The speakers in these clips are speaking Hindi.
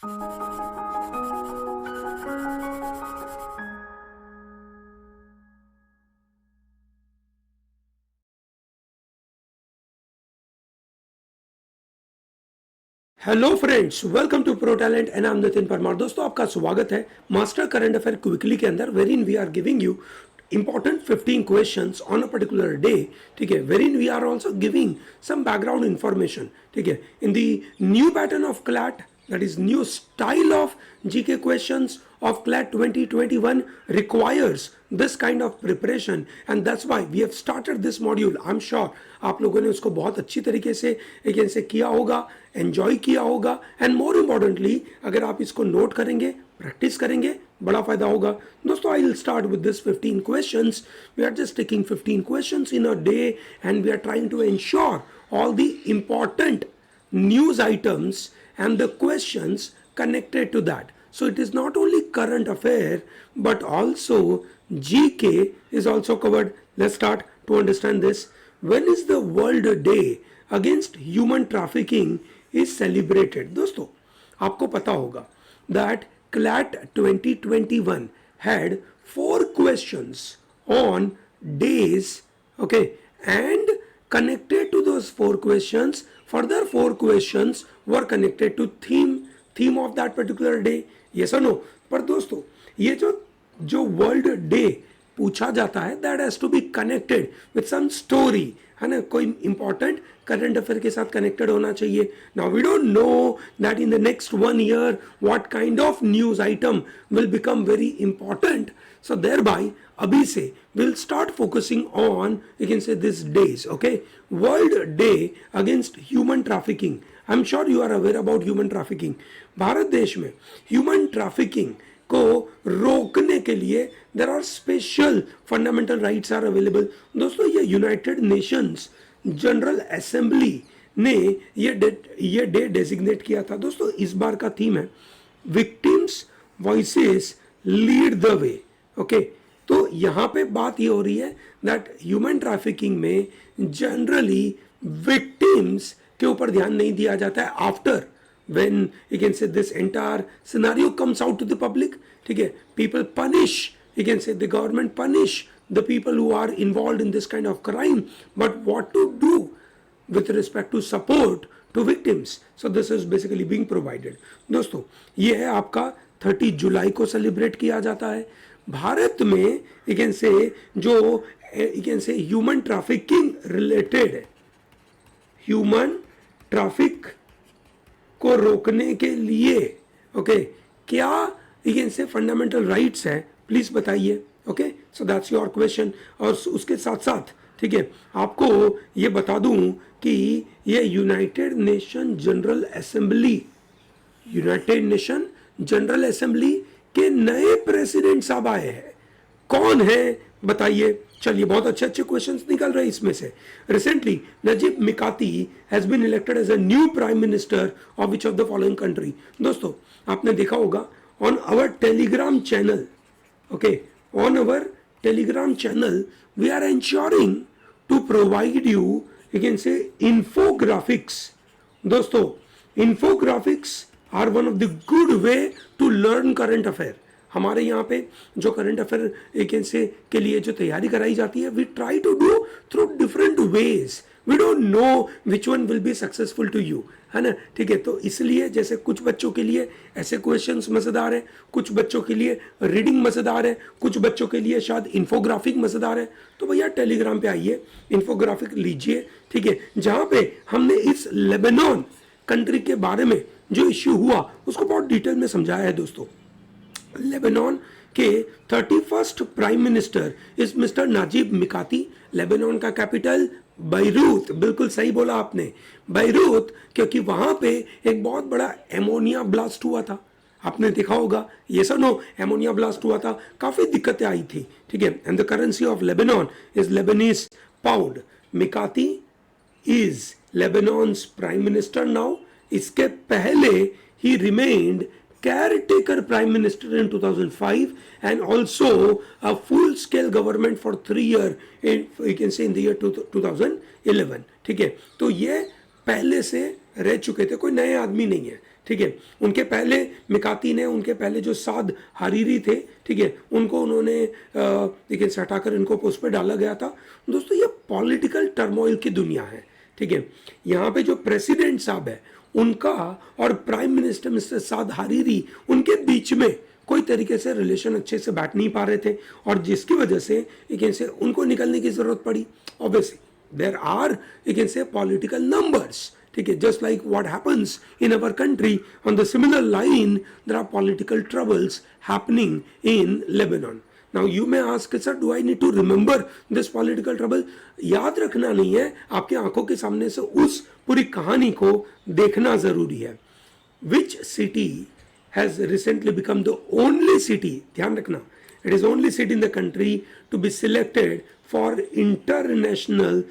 Hello friends, welcome to pro talent and I am Nitin Parmar. दोस्तों, आपका स्वागत है मास्टर करंट अफेयर क्विकली के अंदर, where in we are giving you important 15 questions on a particular day. ठीक है, wherein we are also giving some background information. ठीक है, in the new pattern of CLAT, that is new style of GK questions of CLAT 2021 requires this kind of preparation, and that's why we have started this module. I'm sure आप लोगों ने उसको बहुत अच्छी तरीके से किया होगा, एंजॉय किया होगा, एंड मोर इम्पॉर्टेंटली अगर आप इसको नोट करेंगे, प्रैक्टिस करेंगे, बड़ा फायदा होगा। दोस्तों, I will start with this 15 questions. We are just taking 15 questions in a day and we are trying to ensure all the important news items and the questions connected to that. So it is not only current affair but also GK is also covered. Let's start to understand this. When is the World Day Against Human Trafficking is celebrated? दोस्तों, आपको पता होगा that CLAT 2021 had 4 questions on days, okay, and connected to those 4 questions, further 4 questions were connected to theme of that particular day. Yes or no? पर दोस्तों, ये जो वर्ल्ड डे पूछा जाता है, that has to be connected with some story, है ना, कोई इंपॉर्टेंट करंट अफेयर के साथ कनेक्टेड होना चाहिए. Now we don't know that in the next 1 year what kind of news item will become very important. So thereby, abhi se we'll start focusing on, you can say, these days, okay? World Day Against Human Trafficking. I'm sure you are aware about human trafficking. Bharat देश में human trafficking को रोकने के लिए there are special fundamental rights are available. दोस्तों, ये यूनाइटेड नेशंस जनरल असेंबली ने ये डे डेजिग्नेट किया था. दोस्तों, इस बार का थीम है victims voices lead the way. Okay, तो यहां पे बात ये हो रही है दैट ह्यूमन ट्रैफिकिंग में जनरली विक्टिम्स के ऊपर ध्यान नहीं दिया जाता है after when you can say this entire scenario comes out to the public. ठीक है, people punish, you can say the government punish the people who are involve in this kind of crime, but what to do with respect to support to victims. So this is basically being provided. दोस्तों, ये है आपका 30 जुलाई को सेलिब्रेट किया जाता है. भारत में you can say human trafficking related है. ह्यूमन ट्रैफिक को रोकने के लिए ओके क्या you can say fundamental rights है, प्लीज बताइए. Okay, so that's your question. और उसके साथ साथ, ठीक है, आपको ये बता दूं कि ये यूनाइटेड नेशन जनरल असेंबली के नए प्रेसिडेंट साहब आए हैं. कौन है बताइए. चलिए, बहुत अच्छे अच्छे क्वेश्चंस निकल रहे हैं इसमें से. Recently Najib Mikati has been elected as a new prime minister of which of the following country. दोस्तों, आपने देखा होगा on our Telegram channel, okay, on our telegram channel we are ensuring to provide you can say infographics. दोस्तों, infographics are one of the good way to learn current affair. हमारे यहाँ पे जो करंट अफेयर वैकेंसी के लिए जो तैयारी कराई जाती है, we try to do through different ways. We don't know which one will be successful to you, है ना. ठीक है, तो इसलिए जैसे कुछ बच्चों के लिए ऐसे क्वेश्चंस मजेदार है, कुछ बच्चों के लिए रीडिंग मजेदार है, कुछ बच्चों के लिए शायद इन्फोग्राफिक मजेदार है. तो भैया टेलीग्राम पे आइए, इन्फोग्राफिक लीजिए. ठीक है, जहाँ पे हमने इस लेबनान कंट्री के बारे में जो इश्यू हुआ उसको बहुत डिटेल में समझाया है. दोस्तों, लेबनान के 31st prime minister is mister Najib Mikati. Lebanon का कैपिटल बैरूत, बिल्कुल सही बोला आपने, बैरूत, क्योंकि वहां पे एक बहुत बड़ा एमोनिया ब्लास्ट हुआ था. आपने देखा होगा, ये सर नो, एमोनिया ब्लास्ट हुआ था, काफी दिक्कतें आई थी. ठीक है, and the currency of Lebanon is Lebanese pound. Mikati is Lebanon's prime minister now. इसके पहले ही remained caretaker prime minister in 2005 and also a full scale government for 3 years in, you can say, in the year 2011. ठीक है, तो ये पहले से रह चुके थे, कोई नए आदमी नहीं है. ठीक है। उनके पहले मिकाती ने, उनके पहले जो साद हरीरी थे, ठीक है, उनको उन्होंने ठीक है हटाकर इनको पोस्ट पे डाला गया था। दोस्तों ये पॉलिटिकल टर्मोइल की दुनिया है, ठीक है। यहाँ पे जो प्रेसिडेंट साहब है उनका और प्राइम मिनिस्टर मिस्टर साद हरीरी, उनके बीच में कोई तरीके से रिलेशन अच्छे से बैठ नहीं पा रहे थे, और जिसकी वजह से कैसे उनको निकलने की जरूरत पड़ी। ऑब्वियसली देयर आर कैसे पॉलिटिकल नंबर्स, ठीक है, just like what happens in our country on the similar line there are political troubles happening in Lebanon. Now you may ask sir do I need to remember this political trouble? याद रखना नहीं है, आपकी आंखों के सामने से उस पूरी कहानी को देखना जरूरी है। Which city has recently become the only city, ध्यान रखना, it is only city in the country to be selected for international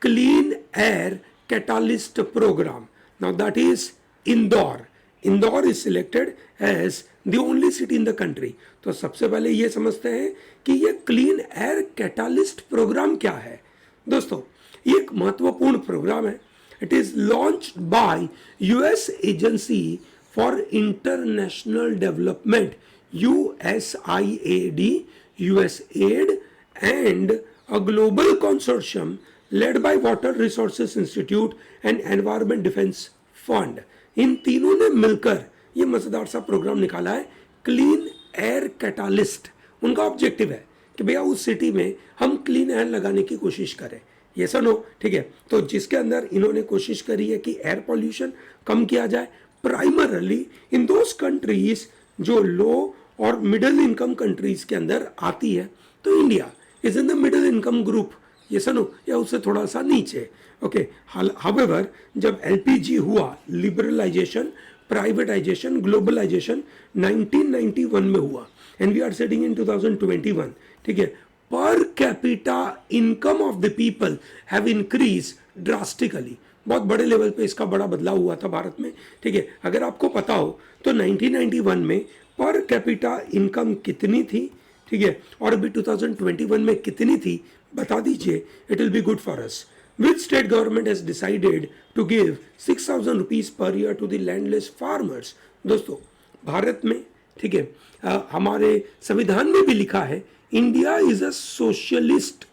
clean air catalyst program. Now that is Indore. Indore is selected as the only city in the country. तो सबसे पहले ये समझते हैं कि ये क्लीन एयर कैटालिस्ट प्रोग्राम क्या है। दोस्तों ये एक महत्वपूर्ण प्रोग्राम है। It is launched by US agency for International Development, USAID, USAID, and a global consortium led by Water Resources Institute and Environment Defense Fund. इन तीनों ने मिलकर ये मजेदार सा प्रोग्राम निकाला है, क्लीन एयर कैटालिस्ट। उनका ऑब्जेक्टिव है कि भैया उस सिटी में हम क्लीन एयर लगाने की कोशिश करें, ये सुनो, ठीक है। तो जिसके अंदर इन्होंने कोशिश करी है कि एयर पॉल्यूशन कम किया जाए, प्राइमरली इन दोज कंट्रीज जो लो और मिडिल इनकम कंट्रीज के अंदर आती है। तो India is in the middle income group, ये सुनो, या उससे थोड़ा सा नीचे, ओके। हाउएवर जब एलपीजी हुआ, लिबरलाइजेशन, प्राइवेटाइजेशन, ग्लोबलाइजेशन 1991 में हुआ, एंड वी आर सेटिंग इन 2021, ठीक है। Per capita income of the people have increase drastically, बहुत बड़े लेवल पे इसका बड़ा बदलाव हुआ था भारत में, ठीक है। अगर आपको पता हो तो 1991 में पर कैपिटा इनकम कितनी थी, ठीक है, और अभी 2021 में कितनी थी, बता दीजिए, it will be good for us. Which state government has decided to give 6,000 rupees per year to the landless farmers? दोस्तों भारत में, ठीक है, हमारे संविधान में भी लिखा है India is a socialist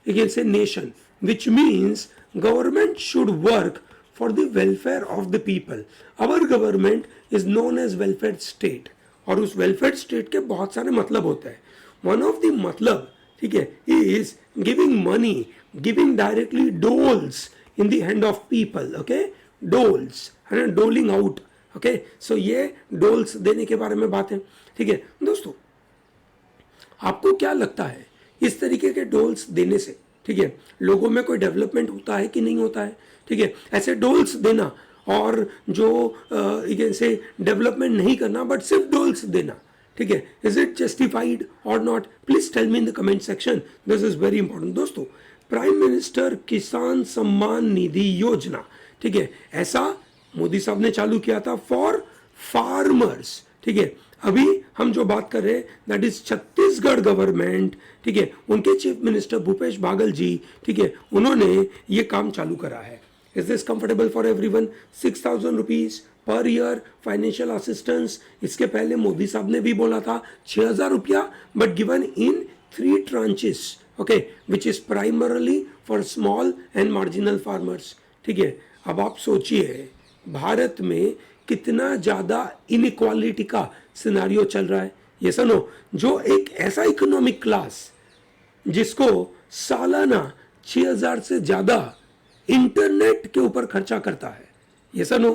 nation, which means government should work for the welfare of the people. Our government is known as welfare state, और उस welfare state के बहुत सारे मतलब होते हैं। One of the मतलब, ठीक है, is giving money, giving directly doles in the hand of people, okay, doles, है ना, doling out, okay, so ये doles देने के बारे में बात है, ठीक है। दोस्तों आपको क्या लगता है इस तरीके के डोल्स देने से, ठीक है, लोगों में कोई डेवलपमेंट होता है कि नहीं होता है, ठीक है। ऐसे डोल्स देना और जो से डेवलपमेंट नहीं करना बट सिर्फ डोल्स देना, ठीक है, इज इट जस्टिफाइड और not? Please tell me in the comment section, this is very important. दोस्तों प्राइम मिनिस्टर किसान सम्मान निधि योजना, ठीक है, ऐसा मोदी साहब ने चालू किया था फॉर फार्मर्स, ठीक है। अभी हम जो बात कर रहे हैं दैट इज छत्तीसगढ़ गवर्नमेंट, ठीक है, उनके चीफ मिनिस्टर भूपेश बागल जी, ठीक है, उन्होंने ये काम चालू करा है। Is this comfortable for everyone? 6,000 rupees per year financial assistance. इसके पहले मोदी साहब ने भी बोला था 6,000 रुपया, but given in 3 tranches, okay, which is primarily for small and marginal farmers, ठीक है। अब आप सोचिए भारत में कितना ज्यादा इनइक्वालिटी का सिनारियो चल रहा है। ये सुनो, जो एक ऐसा इकोनॉमिक क्लास जिसको सालाना 6,000 से ज्यादा इंटरनेट के ऊपर खर्चा करता है, ये सुनो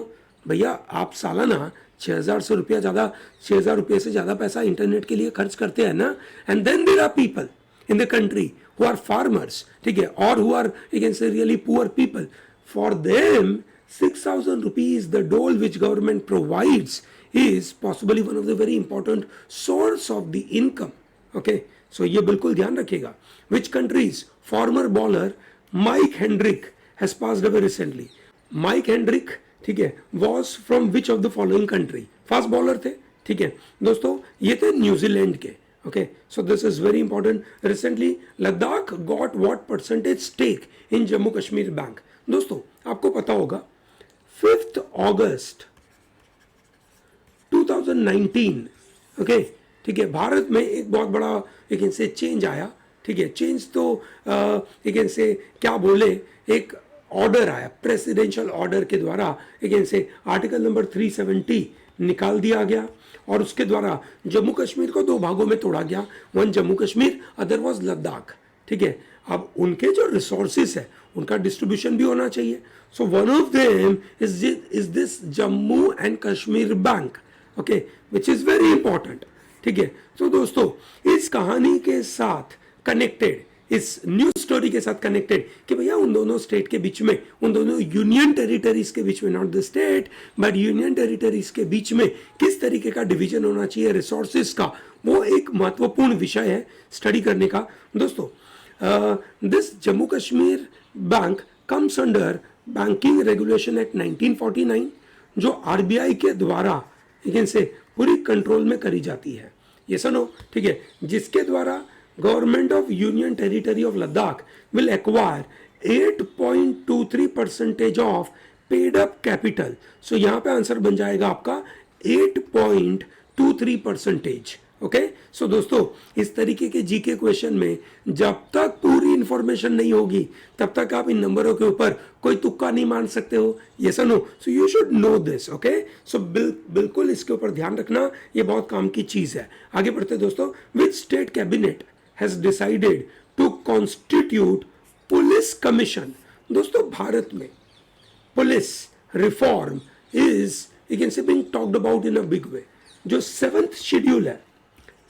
भैया, आप सालाना 6,000 से रुपया ज्यादा, 6,000 रुपये से ज्यादा पैसा इंटरनेट के लिए खर्च करते हैं ना, and then there are people in the country who are farmers, ठीक है, और who are really poor people, for them 6,000 rupees, the dole which government provides, is possibly one of the very important source of the income. Okay, so ये बिल्कुल ध्यान रखिएगा। Which countries? Former bowler Mike Hendrick has passed away recently. Mike Hendrick, ठीक है, was from which of the following country? Fast bowler थे, ठीक है। दोस्तों ये थे न्यूजीलैंड के, okay, so this is very important. Recently Ladakh got what percentage stake in Jammu Kashmir Bank? दोस्तों आपको पता होगा 5th अगस्त 2019, ओके, ठीक है, भारत में एक बहुत बड़ा एक इनसे चेंज आया, ठीक है, चेंज तो एक इनसे क्या बोले, एक ऑर्डर आया, प्रेसिडेंशियल ऑर्डर के द्वारा एक इनसे आर्टिकल नंबर 370 निकाल दिया गया और उसके द्वारा जम्मू कश्मीर को दो भागों में तोड़ा गया, one Jammu Kashmir, other was Ladakh, ठीक है। अब उनके जो रिसोर्सेस है उनका डिस्ट्रीब्यूशन भी होना चाहिए। So one of them is this Jammu and Kashmir bank, okay, which is very important, ठीक है। तो दोस्तों इस कहानी के साथ कनेक्टेड, इस न्यूज स्टोरी के साथ कनेक्टेड कि भैया उन दोनों स्टेट के बीच में, उन दोनों यूनियन टेरिटरीज के बीच में, not the state but union territories के बीच में किस तरीके का डिवीजन होना चाहिए रिसोर्सेज का, वो एक महत्वपूर्ण विषय है स्टडी करने का। दोस्तों this Jammu Kashmir bank comes under banking regulation act 1949 जो आरबीआई के द्वारा इनसे पूरी कंट्रोल में करी जाती है, ये सुनो, ठीक है, जिसके द्वारा government of union territory of Ladakh will acquire 8.23% of paid up capital. So यहां पे आंसर बन जाएगा आपका 8.23%, ओके। सो दोस्तों इस तरीके के जीके क्वेश्चन में जब तक पूरी इंफॉर्मेशन नहीं होगी तब तक आप इन नंबरों के ऊपर कोई तुक्का नहीं मान सकते हो, यस और no. So you should know this, okay. So बिल्कुल इसके ऊपर ध्यान रखना, ये बहुत काम की चीज है। आगे बढ़ते दोस्तों, which state cabinet has decided to constitute police commission. दोस्तों भारत में police reform is you say being talked about in a big way. जो 7th शेड्यूल है,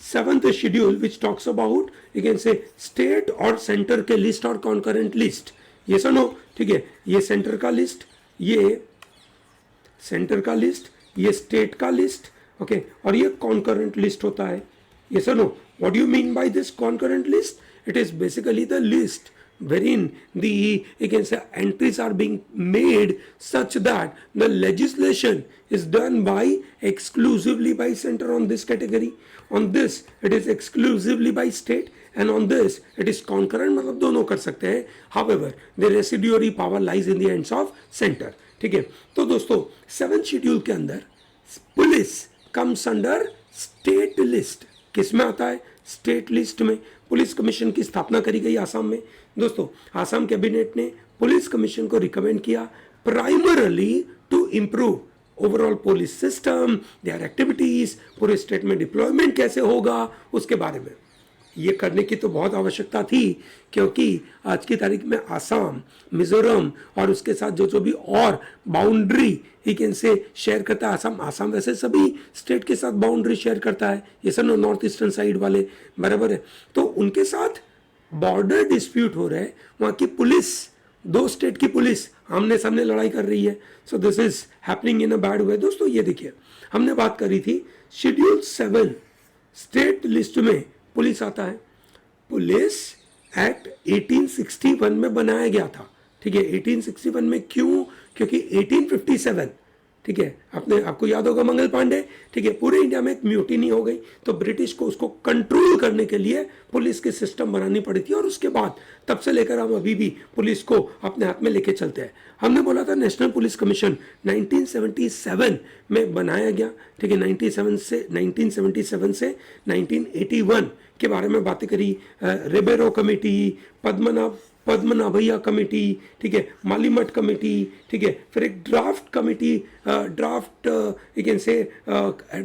7th schedule which talks about you can say state और सेंटर के लिस्ट और कॉन्करेंट लिस्ट, ये सुनो, ठीक है, ये सेंटर का लिस्ट, ये सेंटर का लिस्ट, ये स्टेट का लिस्ट, ओके, और ये कॉन्करेंट लिस्ट होता है, ये सुनो। What do you mean by this concurrent list? It is basically the list wherein the you can say entries are being made such that the legislation is done by exclusively by center on this category, on this it is exclusively by state, and on this it is concurrent, मतलब दोनों कर सकते हैं। however the residuary power lies in the hands of center, ठीक है। तो दोस्तों 7th शेड्यूल के अंदर police comes under state list, किस में आता है? स्टेट लिस्ट में। पुलिस कमीशन की स्थापना करी गई आसाम में। दोस्तों आसाम कैबिनेट ने पुलिस कमीशन को रिकमेंड किया primarily to improve overall police system, their activities, पूरे स्टेट में डिप्लॉयमेंट कैसे होगा उसके बारे में। ये करने की तो बहुत आवश्यकता थी क्योंकि आज की तारीख में आसाम, मिजोरम और उसके साथ जो जो भी और boundary he can say share करता है आसाम वैसे सभी स्टेट के साथ बाउंड्री शेयर करता है, ये सब नॉर्थ ईस्टर्न साइड वाले, बराबर है। तो उनके साथ बॉर्डर डिस्प्यूट हो रहे हैं, वहाँ की पुलिस, दो स्टेट की पुलिस आमने सामने लड़ाई कर रही है। So this is happening in a bad way. दोस्तों ये देखिए, हमने बात करी थी शेड्यूल 7 स्टेट लिस्ट में पुलिस आता है। पुलिस एक्ट 1861 में बनाया गया था, ठीक है। 1861 में क्यों? क्योंकि 1857, ठीक है, आपको याद होगा मंगल पांडे, ठीक है, पूरे इंडिया में एक म्यूटिनी हो गई, तो ब्रिटिश को उसको कंट्रोल करने के लिए पुलिस के सिस्टम बनानी पड़ी थी। और उसके बाद तब से लेकर हम अभी भी पुलिस को अपने हाथ में लेके चलते हैं। हमने बोला था नेशनल पुलिस कमीशन 1977 में बनाया गया, ठीक है। 1977 से 1981 के बारे में बातें करी, रिबेरो कमेटी, पद्मनाभैया कमेटी, ठीक है, मालीमठ कमेटी, ठीक है, फिर एक ड्राफ्ट कमेटी,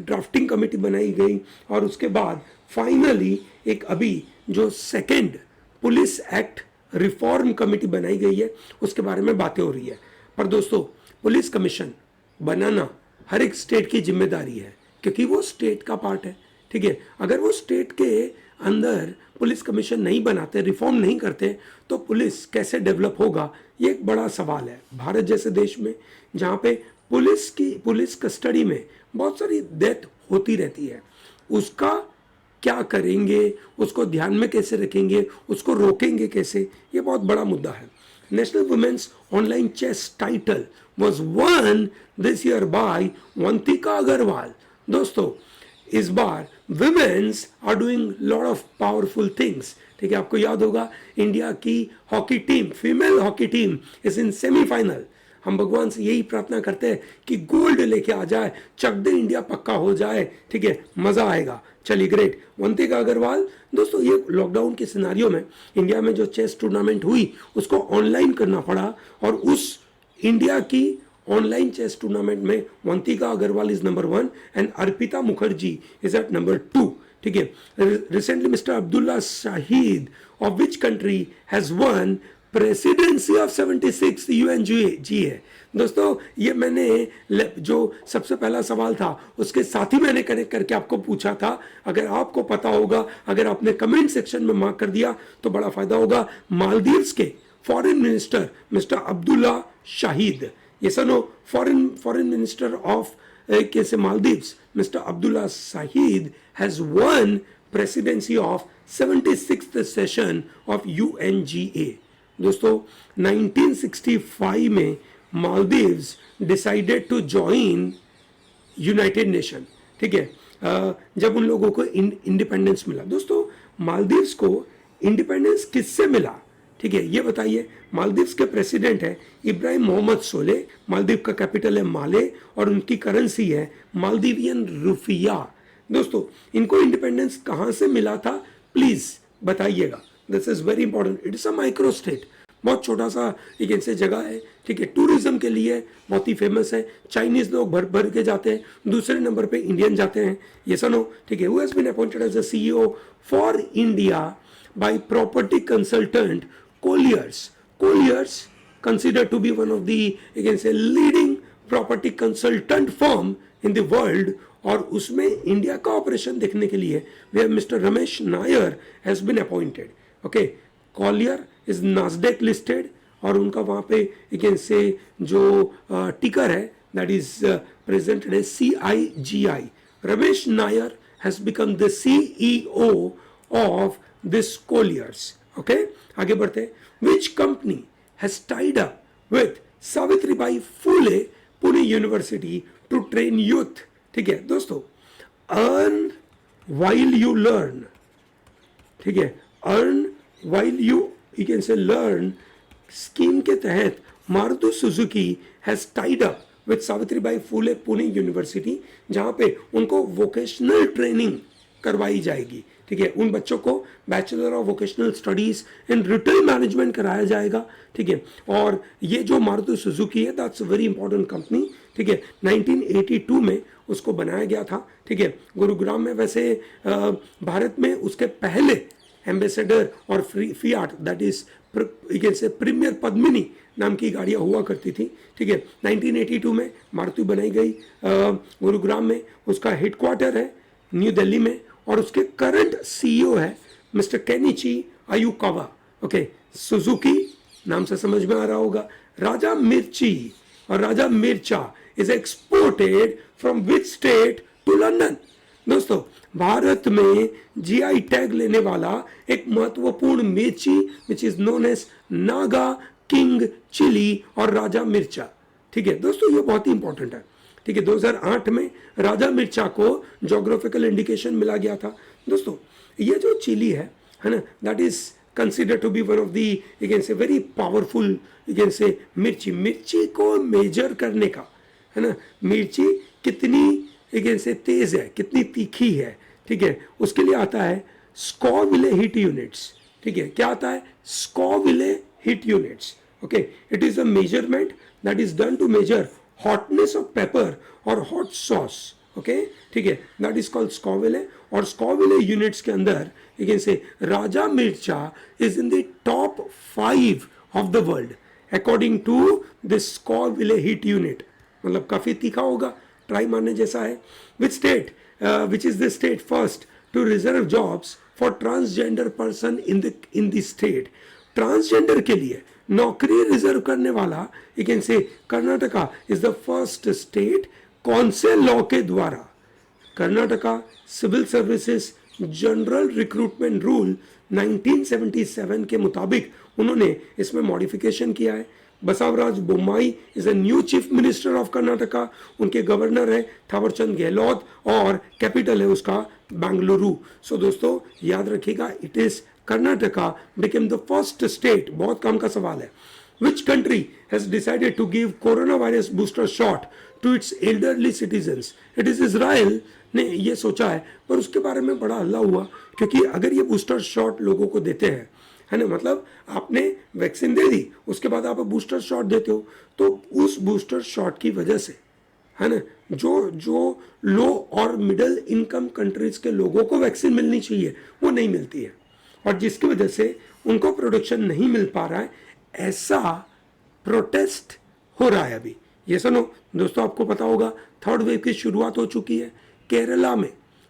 ड्राफ्टिंग कमेटी बनाई गई, और उसके बाद फाइनली एक अभी जो 2nd police act reform committee बनाई गई है, उसके बारे में बातें हो रही है। पर दोस्तों पुलिस कमीशन बनाना हर एक स्टेट की जिम्मेदारी है क्योंकि वो स्टेट का पार्ट है, ठीक है। अगर वो स्टेट के अंदर पुलिस कमीशन नहीं बनाते, रिफॉर्म नहीं करते, तो पुलिस कैसे डेवलप होगा, ये एक बड़ा सवाल है। भारत जैसे देश में जहाँ पे पुलिस कस्टडी में बहुत सारी डेथ होती रहती है, उसका क्या करेंगे, उसको ध्यान में कैसे रखेंगे, उसको रोकेंगे कैसे, ये बहुत बड़ा मुद्दा है। National women's online chess title was won this year by Vantika Agarwal. दोस्तों इस बार women's are doing lot of powerful things, ठीक है। आपको याद होगा इंडिया की hockey team, female hockey team is in semifinal, हम भगवान से यही प्रार्थना करते हैं कि गोल्ड लेके आ जाए, चक दे इंडिया पक्का हो जाए, ठीक है, मजा आएगा। चलिए ग्रेट। वंतिका अग्रवाल, दोस्तों ये लॉकडाउन के सिनारियो में इंडिया में जो चेस टूर्नामेंट हुई उसको ऑनलाइन करना पड़ा, और उस इंडिया की ऑनलाइन चेस टूर्नामेंट में Vantika Agarwal is number 1 and Arpita Mukherjee is at number 2, ठीक है। Recently mister Abdulla Shahid of which country has won presidency of 76 UNG है। दोस्तों ये मैंने जो सबसे पहला सवाल था उसके साथ ही मैंने कनेक्ट करके आपको पूछा था, अगर आपको पता होगा, अगर आपने कमेंट सेक्शन में मार्क कर दिया तो बड़ा फायदा होगा। मालदीव्स के foreign minister mister Abdulla Shahid, yes or no, foreign minister of कैसे Maldives, Mr. Abdullah Shahid has won presidency of 76th session of UNGA। दोस्तों 1965 में Maldives decided to join United Nation, ठीक है, जब उन लोगों को इंडिपेंडेंस मिला। दोस्तों मालदीव्स को इंडिपेंडेंस किससे मिला, ठीक है, ये बताइए। मालदीव्स के प्रेसिडेंट है इब्राहिम मोहम्मद सोले, मालदीव का कैपिटल है माले और उनकी करेंसी है मालदीवियन रुपया। दोस्तों इनको इंडिपेंडेंस कहां से मिला था प्लीज बताइएगा, this is very important. It's a micro state, बहुत छोटा सा एक ऐसे जगह है, ठीक है, टूरिज्म के लिए बहुत ही फेमस है। चाइनीज लोग भर भर के जाते हैं, दूसरे नंबर पे इंडियन जाते हैं, ये सुनो, ठीक है। Who has been appointed as a CEO for India by property consultant Colliers considered to be one of the, you can say, leading property consultant firm in the world, और उसमें इंडिया का ऑपरेशन देखने के लिए where Mr. Ramesh Nair has been appointed, okay। Collier is Nasdaq listed और उनका वहाँ पे you can say जो टिकर है that is presented as CIGI। Ramesh Nair has become the CEO of this Colliers, okay। आगे बढ़ते हैं। Which company has tied up with Savitribai Phule Pune university to train youth, ठीक है। दोस्तों अर्न वाइल यू लर्न, ठीक है, earn while you can say learn scheme के तहत Maruti Suzuki has tied up with Savitribai Phule Pune university, जहां पे उनको वोकेशनल ट्रेनिंग करवाई जाएगी, ठीक है। उन बच्चों को bachelor of vocational studies in retail management कराया जाएगा, ठीक है। और ये जो मारुति सुजुकी है that's a very important company, ठीक है। 1982 में उसको बनाया गया था, ठीक है, गुरुग्राम में। वैसे भारत में उसके पहले एम्बेसडर और फियाट दैट इज से प्रीमियर पद्मिनी नाम की गाड़ियाँ हुआ करती थी, ठीक है। 1982 में मारुति बनाई गई गुरुग्राम में, उसका हेडक्वार्टर है न्यू दिल्ली में, और उसके करंट सीईओ है mister Kenichi Ayukawa, okay. Suzuki नाम से समझ में आ रहा होगा। राजा मिर्ची और Raja Mircha is exported from which state to London. दोस्तों भारत में जीआई टैग लेने वाला एक महत्वपूर्ण मिर्ची which is known as Naga king chilli और राजा मिर्चा, ठीक है। दोस्तों ये बहुत ही इंपॉर्टेंट है, ठीक है। 2008 में राजा मिर्चा को जोग्राफिकल इंडिकेशन मिला गया था। दोस्तों ये जो चिली है ना, that is consider to be one of the you can say very powerful you can say mirchi. मिर्ची को मेजर करने का है ना, मिर्ची कितनी यू कैन से तेज है, कितनी तीखी है, ठीक है, उसके लिए आता है स्कॉविले हिट यूनिट्स, ठीक है। क्या आता है? Scoville heat units, okay. It is a measurement that is done to measure hotness of pepper और हॉट सॉस, ओके, ठीक है, दैट इज कॉल्ड स्कॉविले। और स्कॉविले यूनिट्स के अंदर you can say Raja Mircha is in the top 5 of the world according to this Scoville heat unit. मतलब काफी तीखा होगा, ट्राई मारने जैसा है। Which state which is the state first to reserve jobs for transgender person in the state. Transgender के लिए नौकरी रिजर्व करने वाला you can say Karnataka is the first state. कौन से लॉ के द्वारा? Karnataka civil services general recruitment rule 1977 के मुताबिक उन्होंने इसमें मॉडिफिकेशन किया है। Basavaraj Bommai is a new chief minister of Karnataka. उनके गवर्नर है थावरचंद गहलोत और कैपिटल है उसका बेंगलुरु। सो दोस्तों याद रखिएगा, it is Karnataka became the first state, बहुत काम का सवाल है, Which country has decided to give coronavirus booster shot to its elderly citizens? It is Israel ने ये सोचा है, पर उसके बारे में बड़ा हल्ला हुआ, क्योंकि अगर ये बूस्टर शॉट लोगों को देते हैं, है ना, मतलब आपने वैक्सीन दे दी, उसके बाद आप बूस्टर शॉट देते हो, तो उस बूस्टर शॉट की वजह से, है ना, जो लो और मिडिल इनकम कंट्रीज के लोगों को वैक्सीन मिलनी चाहिए वो नहीं मिलती है, और जिसकी वजह से उनको प्रोडक्शन नहीं मिल पा रहा है, ऐसा प्रोटेस्ट हो रहा है अभी। ये सुनो दोस्तों, आपको पता होगा थर्ड वेव की शुरुआत हो चुकी है केरला में।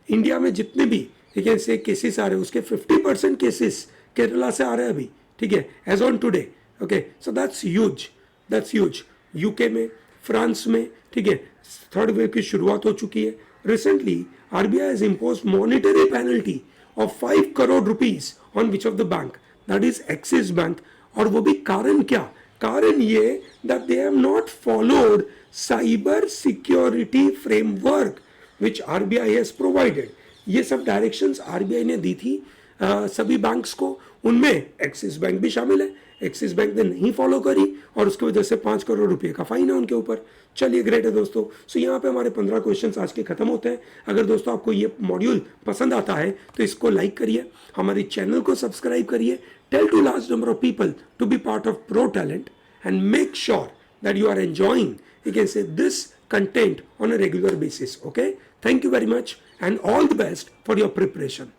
इंडिया में जितने भी, ठीक है, से केसेस आ रहे हैं उसके 50% केसेस केरला से आ रहे हैं अभी, ठीक है, as on today. Okay, so that's huge. UK में, फ्रांस में, ठीक है, थर्ड वेव की शुरुआत हो चुकी है। Recently RBI has imposed monetary penalty of 5 crore rupees on which of the bank, that is axis bank. और वो भी कारण क्या? कारण ये that they have not followed cyber security framework which RBI has provided. ये सब डायरेक्शंस आरबीआई ने दी थी सभी बैंक्स को, उनमें एक्सिस बैंक भी शामिल है। एक्सिस बैंक ने नहीं फॉलो करी और उसकी वजह से 5 करोड़ रुपए का फाइन है उनके ऊपर। चलिए, ग्रेट है दोस्तों। सो यहाँ पे हमारे 15 क्वेश्चंस आज के खत्म होते हैं। अगर दोस्तों आपको ये मॉड्यूल पसंद आता है तो इसको लाइक करिए, हमारे चैनल को सब्सक्राइब करिए, tell to large number of people to be part of pro talent, and make sure that you are enjoying, you can say, this content on a regular basis. Okay, thank you very much and all the best for your preparation.